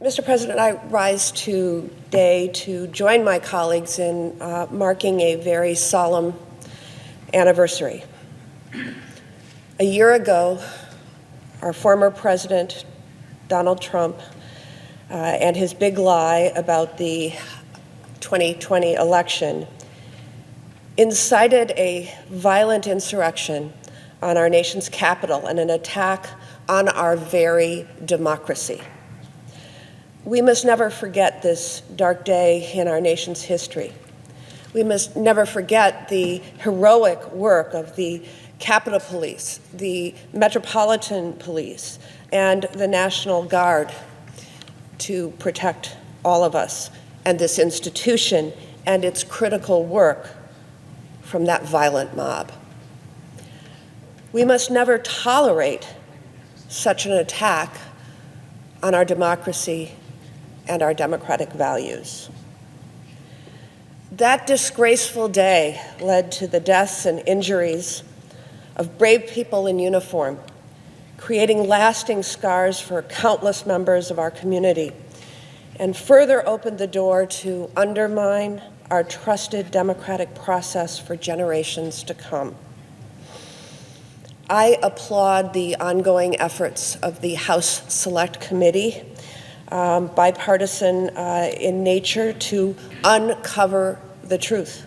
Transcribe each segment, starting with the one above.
Mr. President, I rise today to join my colleagues in marking a very solemn anniversary. A year ago, our former president, Donald Trump, and his big lie about the 2020 election incited a violent insurrection on our nation's capital and an attack on our very democracy. We must never forget this dark day in our nation's history. We must never forget the heroic work of the Capitol Police, the Metropolitan Police, and the National Guard to protect all of us and this institution and its critical work from that violent mob. We must never tolerate such an attack on our democracy and our democratic values. That disgraceful day led to the deaths and injuries of brave people in uniform, creating lasting scars for countless members of our community, and further opened the door to undermine our trusted democratic process for generations to come. I applaud the ongoing efforts of the House Select Committee, bipartisan in nature, to uncover the truth,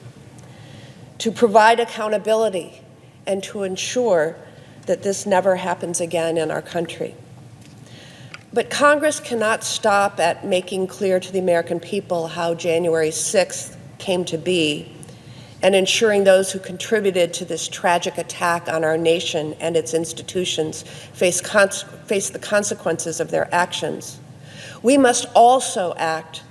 to provide accountability, and to ensure that this never happens again in our country. But Congress cannot stop at making clear to the American people how January 6th came to be and ensuring those who contributed to this tragic attack on our nation and its institutions face the consequences of their actions. We must also act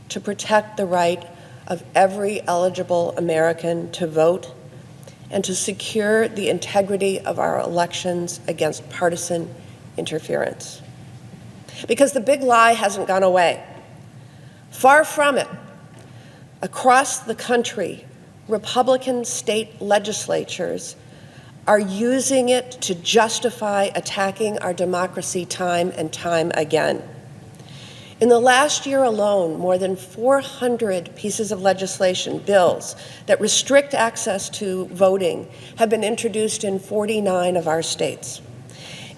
to protect the right of every eligible American to vote and to secure the integrity of our elections against partisan interference. Because the big lie hasn't gone away. Far from it. Across the country, Republican state legislatures are using it to justify attacking our democracy time and time again. In the last year alone, more than 400 pieces of legislation, bills, that restrict access to voting have been introduced in 49 of our states.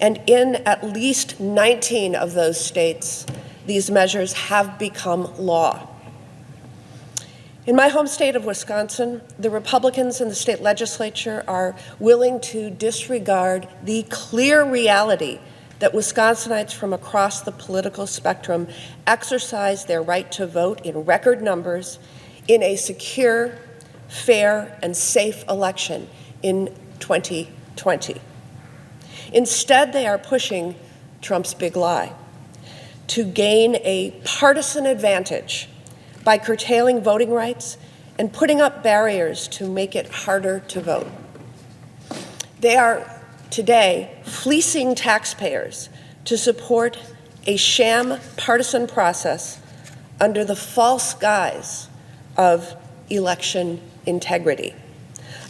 And in at least 19 of those states, these measures have become law. In my home state of Wisconsin, the Republicans in the state legislature are willing to disregard the clear reality that Wisconsinites from across the political spectrum exercise their right to vote in record numbers in a secure, fair, and safe election in 2020. Instead, they are pushing Trump's big lie to gain a partisan advantage by curtailing voting rights and putting up barriers to make it harder to vote. They are today fleecing taxpayers to support a sham partisan process under the false guise of election integrity,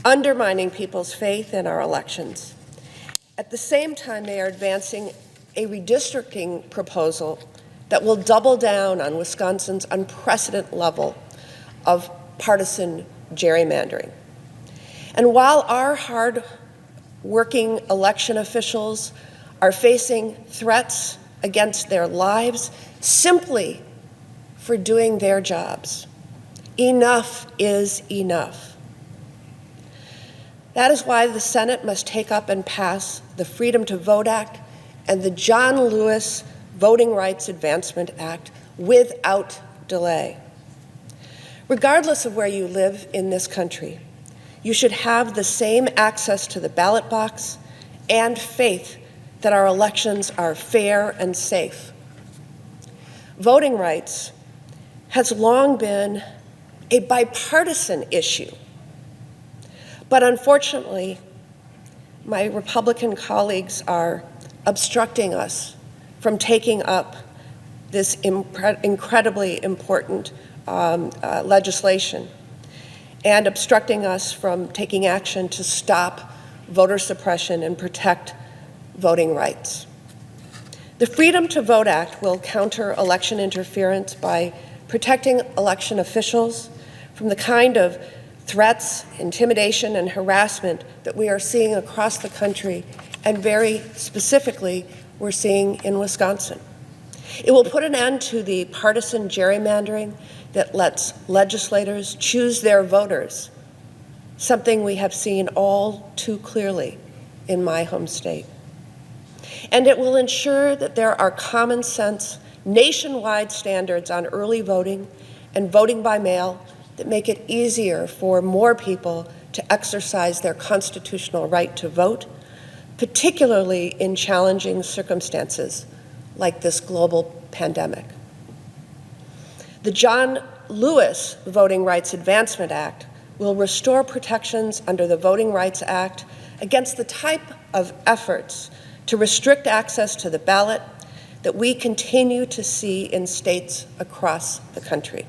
undermining people's faith in our elections. At the same time, they are advancing a redistricting proposal that will double down on Wisconsin's unprecedented level of partisan gerrymandering. And while our hard-working election officials are facing threats against their lives simply for doing their jobs, enough is enough. That is why the Senate must take up and pass the Freedom to Vote Act and the John Lewis Voting Rights Advancement Act without delay. Regardless of where you live in this country, you should have the same access to the ballot box and faith that our elections are fair and safe. Voting rights has long been a bipartisan issue, but unfortunately, my Republican colleagues are obstructing us from taking up this incredibly important legislation and obstructing us from taking action to stop voter suppression and protect voting rights. The Freedom to Vote Act will counter election interference by protecting election officials from the kind of threats, intimidation, and harassment that we are seeing across the country, and very specifically, we're seeing in Wisconsin. It will put an end to the partisan gerrymandering that lets legislators choose their voters, something we have seen all too clearly in my home state. And it will ensure that there are common sense, nationwide standards on early voting and voting by mail that make it easier for more people to exercise their constitutional right to vote, particularly in challenging circumstances like this global pandemic. The John Lewis Voting Rights Advancement Act will restore protections under the Voting Rights Act against the type of efforts to restrict access to the ballot that we continue to see in states across the country.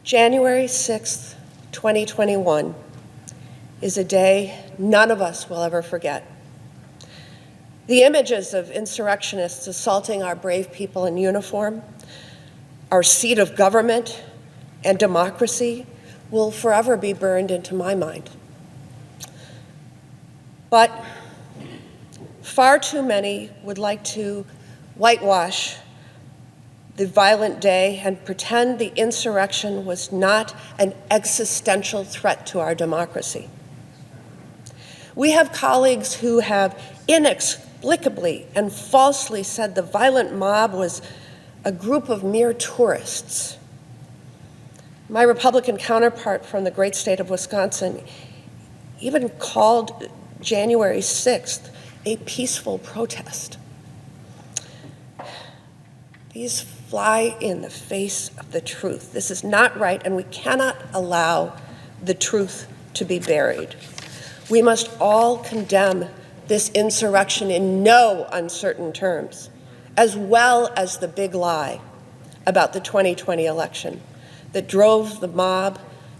January 6th, 2021 is a day none of us will ever forget. The images of insurrectionists assaulting our brave people in uniform, our seat of government and democracy, will forever be burned into my mind. But far too many would like to whitewash the violent day and pretend the insurrection was not an existential threat to our democracy. We have colleagues who have inexplicably and falsely said the violent mob was a group of mere tourists. My Republican counterpart from the great state of Wisconsin even called January 6th a peaceful protest. These fly in the face of the truth. This is not right, and we cannot allow the truth to be buried. We must all condemn this insurrection in no uncertain terms, as well as the big lie about the 2020 election that drove the mob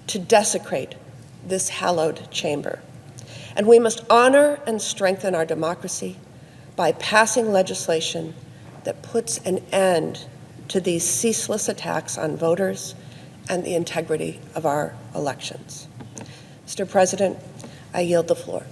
to desecrate this hallowed chamber. And we must honor and strengthen our democracy by passing legislation that puts an end to these ceaseless attacks on voters and the integrity of our elections. Mr. President, I yield the floor.